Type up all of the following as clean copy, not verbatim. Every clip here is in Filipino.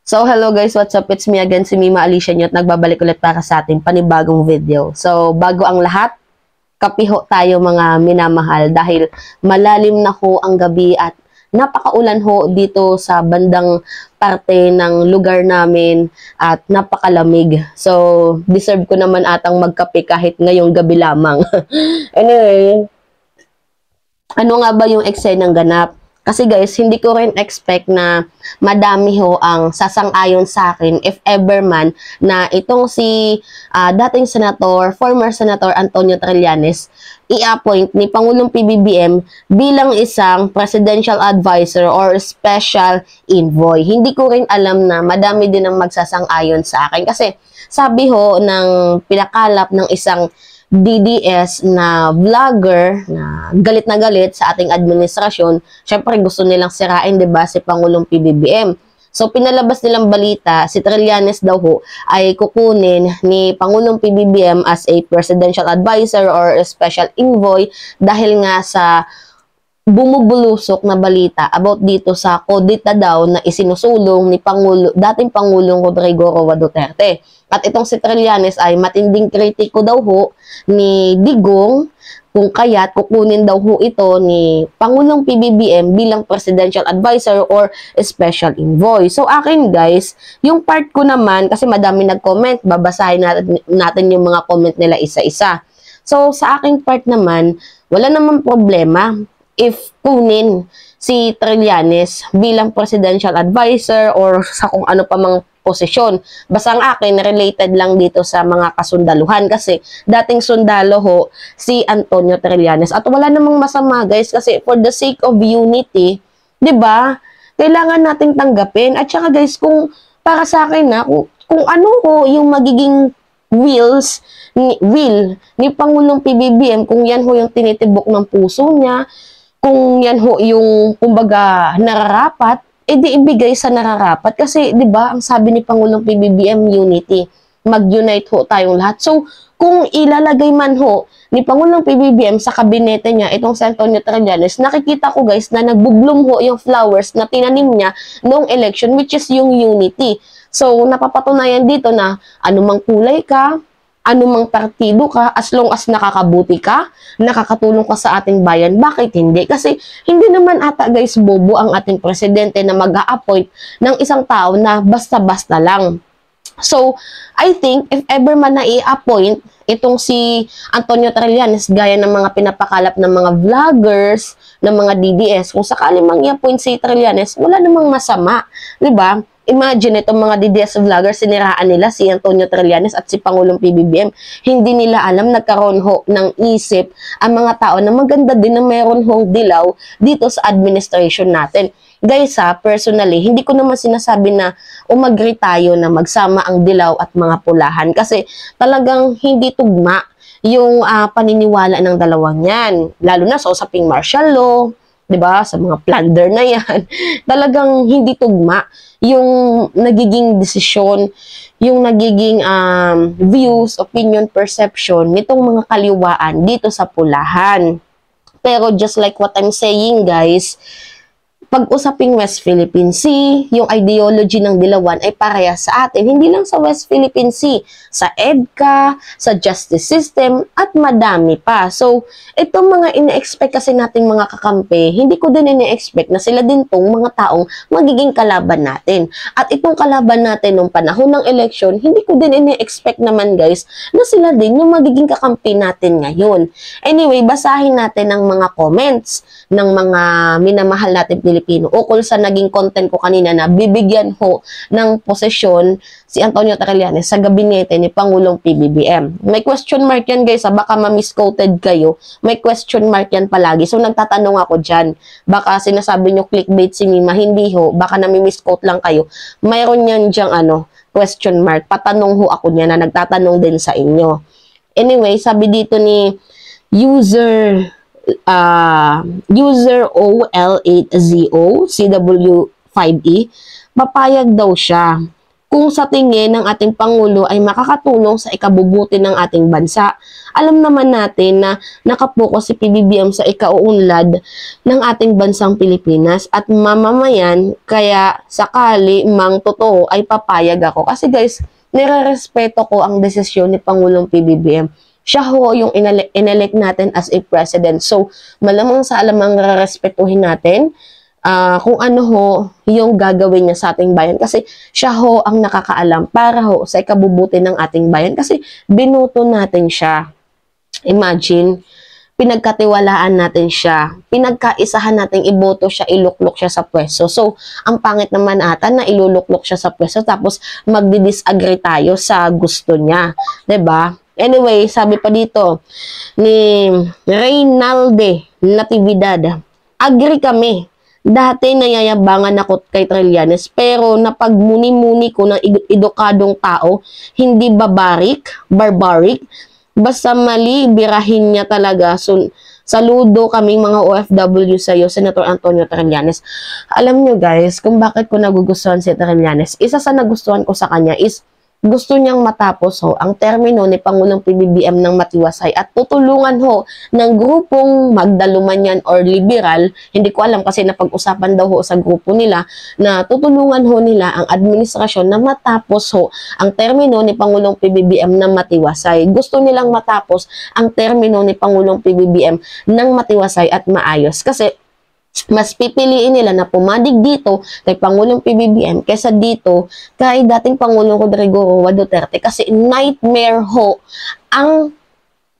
So, hello guys, what's up? It's me again, si Mima Alicia nyo at nagbabalik ulit para sa ating panibagong video. So, bago ang lahat, kapiho tayo mga minamahal dahil malalim na ho ang gabi at napakaulan ho dito sa bandang parte ng lugar namin at napakalamig. So, deserve ko naman atang magkape kahit ngayong gabi lamang. Anyway, ano nga ba yung eksenang ganap? Kasi guys, hindi ko rin expect na madami ho ang sasang-ayon sa akin if ever man na itong si dating senator, former senator Antonio Trillanes, i-appoint ni Pangulong PBBM bilang isang presidential advisor or special envoy. Hindi ko rin alam na madami din ang magsasang-ayon sa akin. Kasi sabi ho ng pinakalap ng isang DDS na vlogger na galit sa ating administrasyon, syempre gusto nilang sirain, 'di ba, si Pangulong PBBM. So pinalabas nilang balita, si Trillanes daw ho ay kukunin ni Pangulong PBBM as a presidential advisor or a special envoy dahil nga sa bumubulusok na balita about dito sa kodita daw na isinusulong ni dating Pangulong Rodrigo Roa Duterte. At itong si Trillanes ay matinding kritiko daw ho ni Digong kung kaya't kukunin daw ho ito ni Pangulong PBBM bilang presidential advisor or special envoy. So akin guys, yung part ko naman, kasi madami nag-comment, babasahin natin yung mga comment nila isa-isa. So sa aking part naman, wala namang problema if kunin si Trillanes bilang presidential advisor or sa kung ano pa mang posisyon. Basta ang akin, related lang dito sa mga kasundaluhan kasi dating sundalo ho si Antonio Trillanes. At wala namang masama guys kasi for the sake of unity, 'di ba? Kailangan nating tanggapin. At saka guys, kung para sa akin na kung ano ho yung magiging will ni Pangulong PBBM, kung yan ho yung tinitibok ng puso niya, kung yan ho yung kumbaga nararapat, edi ibigay sa nararapat. Kasi, di ba, ang sabi ni Pangulong PBBM, unity. Mag-unite ho tayong lahat. So, kung ilalagay man ho ni Pangulong PBBM sa kabinete niya, itong si Antonio Trillanes, nakikita ko guys na nagbubloom ho yung flowers na tinanim niya noong election, which is yung unity. So, napapatunayan dito na anumang kulay ka, anumang partido ka, as long as nakakabuti ka, nakakatulong ka sa ating bayan, bakit hindi? Kasi hindi naman ata guys bobo ang ating presidente na mag-a-appoint ng isang tao na basta-basta lang. So, I think if ever man na i-appoint itong si Antonio Trillanes gaya ng mga pinapakalap ng mga vloggers, ng mga DDS, kung sakali mang i-appoint si Trillanes, wala namang masama, 'di ba? Imagine itong mga DDS vloggers, siniraan nila si Antonio Trillanes at si Pangulong PBBM. Hindi nila alam, nagkaroon ho ng isip ang mga tao na maganda din na meron hong dilaw dito sa administration natin. Guys personally, hindi ko naman sinasabi na umagri tayo na magsama ang dilaw at mga pulahan kasi talagang hindi tugma yung paniniwala ng dalawang yan. Lalo na sa usaping martial law, 'di ba? Sa mga plunder na 'yan. Talagang hindi tugma yung nagiging desisyon, yung nagiging views, opinion, perception nitong mga kaliwaan dito sa pulahan. Pero just like what I'm saying guys, pag-usaping West Philippine Sea, yung ideology ng Dilawan ay parehas sa atin. Hindi lang sa West Philippine Sea, sa EDCA, sa justice system, at madami pa. So, itong mga ine-expect kasi nating mga kakampi, hindi ko din ine-expect na sila din tong mga taong magiging kalaban natin. At itong kalaban natin nung panahon ng election, hindi ko din ine-expect naman guys, na sila din yung magiging kakampi natin ngayon. Anyway, basahin natin ang mga comments ng mga minamahal natin Pilipino ukol sa naging content ko kanina na bibigyan ho ng posisyon si Antonio Trillanes sa gabinete ni Pangulong PBBM. May question mark yan guys, baka ma-misquoted kayo. May question mark yan palagi. So nagtatanong ako dyan. Baka sinasabi nyo clickbait si Mima, hindi ho. Baka nami-misquote lang kayo. Mayroon yan dyang question mark. Patanong ho ako niya na nagtatanong din sa inyo. Anyway, sabi dito ni user OL8ZO CW5E, papayag daw siya kung sa tingin ng ating Pangulo ay makakatulong sa ikabubuti ng ating bansa. Alam naman natin na nakapokus si PBBM sa ikauunlad ng ating bansang Pilipinas at mamamayan, kaya sakali mang totoo ay papayag ako. Kasi guys, nirerespeto ko ang desisyon ni Pangulong PBBM. Siya ho yung inelect natin as a president. So, malamang sa alamang respetuhin natin kung ano ho yung gagawin niya sa ating bayan. Kasi siya ho ang nakakaalam para ho sa ikabubuti ng ating bayan. Kasi binuto natin siya. Imagine, pinagkatiwalaan natin siya. Pinagkaisahan natin iboto siya, iluklok siya sa pwesto. So, ang pangit naman ata na iluluklok siya sa pwesto tapos magdi-disagree tayo sa gusto niya. 'Di ba? Anyway, sabi pa dito ni Reynalde Natividad, agree kami. Dati nayayabangan ako kay Trillanes pero napagmuni-muni ko ng edukadong tao, hindi barbaric, basta mali, birahin niya talaga. So, saludo kaming mga OFW sa iyo, Senator Antonio Trillanes. Alam niyo guys, kung bakit ko nagugustuhan si Trillanes, isa sa nagustuhan ko sa kanya is gusto niyang matapos ho ang termino ni Pangulong PBBM ng matiwasay at tutulungan ho ng grupong magdaluman yan or liberal, hindi ko alam kasi napag-usapan daw ho sa grupo nila na tutulungan ho nila ang administrasyon na matapos ho ang termino ni Pangulong PBBM ng matiwasay. Gusto nilang matapos ang termino ni Pangulong PBBM ng matiwasay at maayos kasi mas pipiliin nila na pumadig dito kay Pangulong PBBM kaysa dito kay dating Pangulong Rodrigo Roa Duterte kasi nightmare ho ang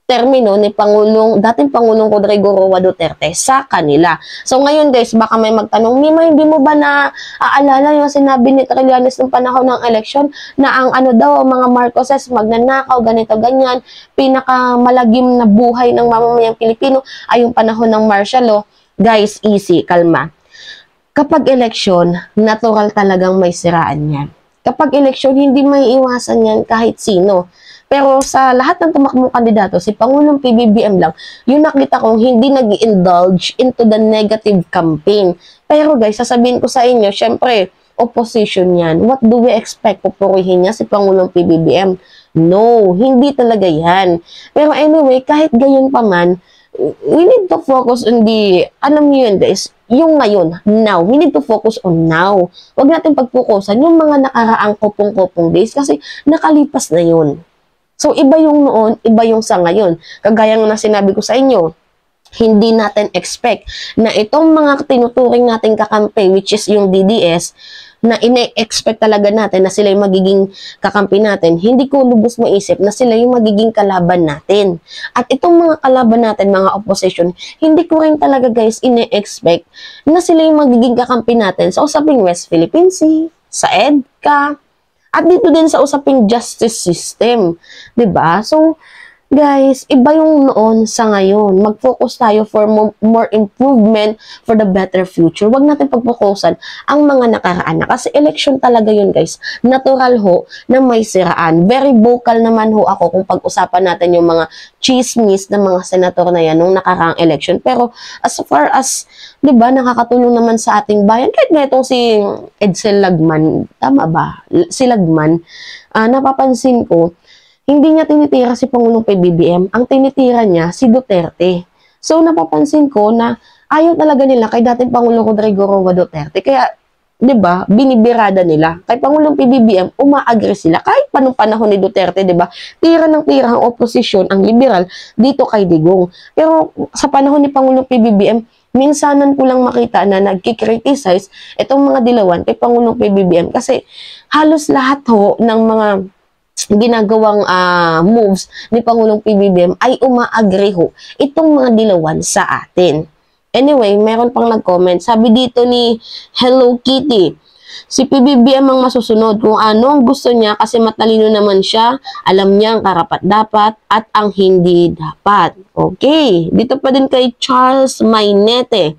termino ni dating Pangulong Rodrigo Roa Duterte sa kanila. So ngayon guys, baka may magtanong, Mima, hindi mo ba na aalala yung sinabi ni Trillanes ng panahon ng eleksyon na ang ano daw, mga Marcoses magnanakaw, ganito, ganyan, pinakamalagim na buhay ng mamamayang Pilipino ay yung panahon ng martial law. Guys, easy, kalma. Kapag eleksyon, natural talagang may siraan yan. Kapag eleksyon, hindi may iwasan yan kahit sino. Pero sa lahat ng tumakbong kandidato, si Pangulong PBBM lang, yung nakita kong hindi nag-indulge into the negative campaign. Pero guys, sasabihin ko sa inyo, syempre, opposition yan. What do we expect? Pupurihin niya si Pangulong PBBM? No, hindi talaga yan. Pero anyway, kahit gayon pa man, we need to focus on alam niyo yun guys, yung ngayon, now. We need to focus on now. Huwag natin pagpukusan yung mga nakaraang kopong-kopong days kasi nakalipas na yun. So, iba yung noon, iba yung sa ngayon. Kagaya ng sinabi ko sa inyo, hindi natin expect na itong mga tinuturing nating kakampi, which is yung DDS, na ine-expect talaga natin na sila yung magiging kakampi natin, hindi ko lubos maisip na sila yung magiging kalaban natin. At itong mga kalaban natin, mga opposition, hindi ko rin talaga guys ine-expect na sila yung magiging kakampi natin sa usaping West Philippine Sea, sa EDCA, at dito din sa usaping justice system. 'Di ba? So, guys, iba yung noon sa ngayon. Mag-focus tayo for more improvement for the better future. Huwag natin pagfokusan ang mga nakaraan. Kasi election talaga yun, guys. Natural ho na may siraan. Very vocal naman ho ako kung pag-usapan natin yung mga chismis ng mga senator na yan nung nakaraang election. Pero as far as, di ba, nakakatulong naman sa ating bayan. Kahit nga itong si Edsel Lagman, tama ba? Si Lagman, napapansin ko, hindi niya tinitira si Pangulong PBBM, ang tinitira niya si Duterte. So, napapansin ko na ayaw talaga nila kay dating Pangulong Rodrigo Roa Duterte. Kaya, di ba, binibirada nila. Kay Pangulong PBBM, uma-agree sila. Kahit panong panahon ni Duterte, di ba, tira ng tira ang oposisyon, ang liberal, dito kay Digong. Pero, sa panahon ni Pangulong PBBM, minsanan ko lang makita na nagkikriticize itong mga dilawan kay Pangulong PBBM. Kasi, halos lahat ho ng mga ginagawang moves ni Pangulong PBBM ay uma-agree ho itong mga dilawan sa atin. Anyway, meron pang nag-comment. Sabi dito ni Hello Kitty, si PBBM ang masusunod kung ano ang gusto niya kasi matalino naman siya, alam niya ang karapat-dapat at ang hindi dapat. Okay, dito pa din kay Charles Mainete.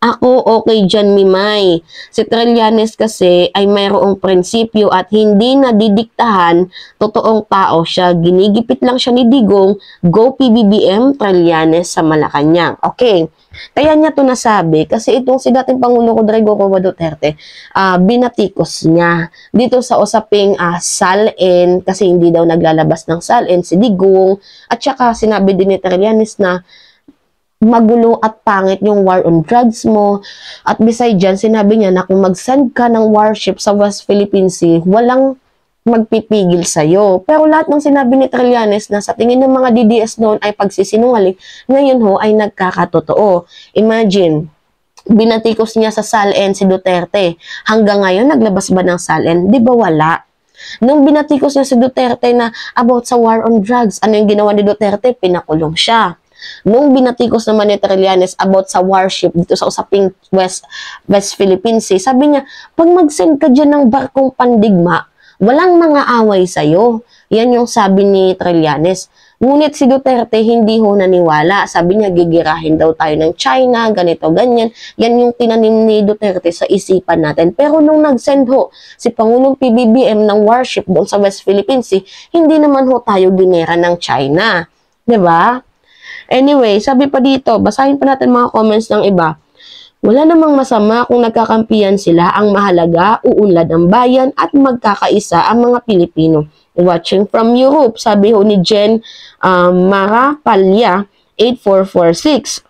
Ako okay dyan, Mimay. Si Trillanes kasi ay mayroong prinsipyo at hindi nadidiktahan, totoong tao siya. Ginigipit lang siya ni Digong, go PBBM, Trillanes sa Malacanang. Okay. Kaya niya to nasabi kasi itong si dating Pangulo Rodrigo Roa Duterte, binatikos niya dito sa usaping SALN kasi hindi daw naglalabas ng SALN si Digong at saka sinabi din ni Trillanes na magulo at pangit yung war on drugs mo. At beside dyan, sinabi niya na kung mag-send ka ng warship sa West Philippine Sea, walang magpipigil sa'yo. Pero lahat ng sinabi ni Trillanes na sa tingin ng mga DDS noon ay pagsisinungaling, ngayon ho ay nagkakatotoo. Imagine, binatikos niya sa SALN si Duterte. Hanggang ngayon, naglabas ba ng SALN? Di ba wala? Nung binatikos niya si Duterte na about sa war on drugs, ano yung ginawa ni Duterte? Pinakulong siya. Nung binatikos naman ni Trillanes about sa warship dito sa usaping West Philippine Sea, sabi niya, pag mag-send ka dyan ng barkong pandigma, walang mga away sa'yo. Yan yung sabi ni Trillanes. Ngunit si Duterte hindi ho naniwala. Sabi niya, gigirahin daw tayo ng China, ganito, ganyan. Yan yung tinanim ni Duterte sa isipan natin. Pero nung nag-send ho si Pangulong PBBM ng warship doon sa West Philippine Sea, hindi naman ho tayo ginera ng China. 'Di ba? Anyway, sabi pa dito, basahin pa natin mga comments ng iba. Wala namang masama kung nagkakampiyan sila, ang mahalaga, uunlad ang bayan at magkakaisa ang mga Pilipino. Watching from Europe, sabi ho ni Jen Marapalya, 8446.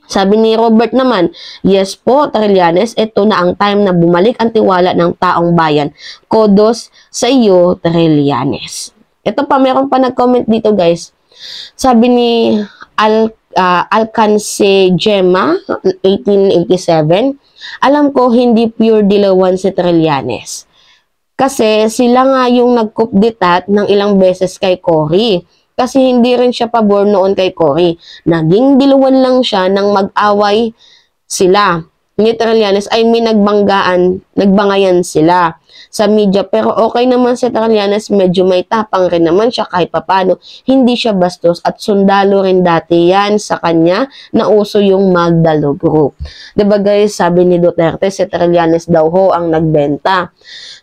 Sabi ni Robert naman, yes po, Trillanes, ito na ang time na bumalik ang tiwala ng taong bayan. Kodos sa iyo, Trillanes. Ito pa, meron pa nag-comment dito guys. Sabi ni Alcance Gemma, 1887, alam ko hindi pure dilawan si Trillanes. Kasi sila nga yung nagkupditat ng ilang beses kay Cory. Kasi hindi rin siya pabor noon kay Cory. Naging dilawan lang siya nang mag-away sila. Ni Trillanes ay may nagbangayan sila sa media. Pero okay naman si Trillanes, medyo may tapang rin naman siya kahit papano. Hindi siya bastos at sundalo rin dati yan sa kanya na uso yung Magdalo Group. Diba guys, sabi ni Duterte, si Trillanes daw ho ang nagbenta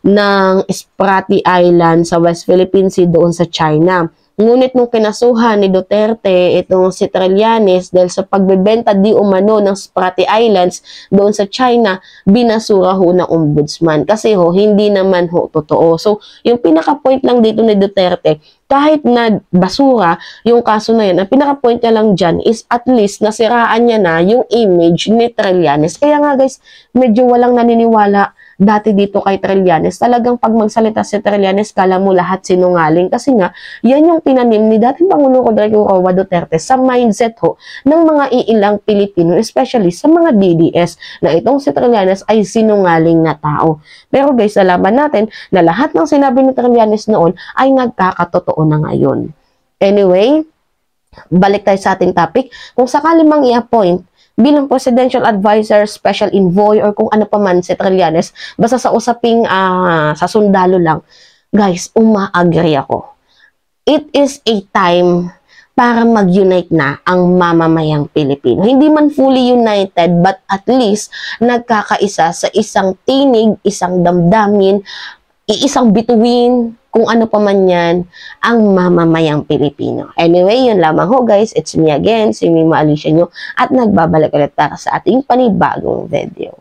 ng Sprati Island sa West Philippine Sea doon sa China. Ngunit nung kinasuhan ni Duterte itong si Trillanes dahil sa pagbebenta di umano ng Sprati Islands doon sa China, binasura ho ng ombudsman. Kasi ho, hindi naman ho totoo. So, yung pinaka-point lang dito ni Duterte, kahit na basura yung kaso na yan, ang pinaka-point niya lang dyan is at least nasiraan niya na yung image ni Trillanes. Kaya nga guys, medyo walang naniniwala dati dito kay Trillanes. Talagang pag magsalita si Trillanes, kala mo lahat sinungaling. Kasi nga, yan yung tinanim ni dating Pangulong Rodrigo Roa Duterte sa mindset ho ng mga iilang Pilipino, especially sa mga DDS, na itong si Trillanes ay sinungaling na tao. Pero guys, nalaman natin na lahat ng sinabi ni Trillanes noon ay nagkakatotoo na ngayon. Anyway, balik tayo sa ating topic. Kung sakali mang i-appoint bilang presidential advisor, special envoy, or kung ano pa man si Trillanes, basta sa usaping sa sundalo lang, guys, uma-agree ako. It is a time para mag-unite na ang mamamayang Pilipino. Hindi man fully united, but at least nagkakaisa sa isang tinig, isang damdamin, isang bituin, kung ano pa man yan, ang mamamayang Pilipino. Anyway, yun lamang ho guys. It's me again, si Mima Alicia nyo, at nagbabalik ulit para sa ating panibagong video.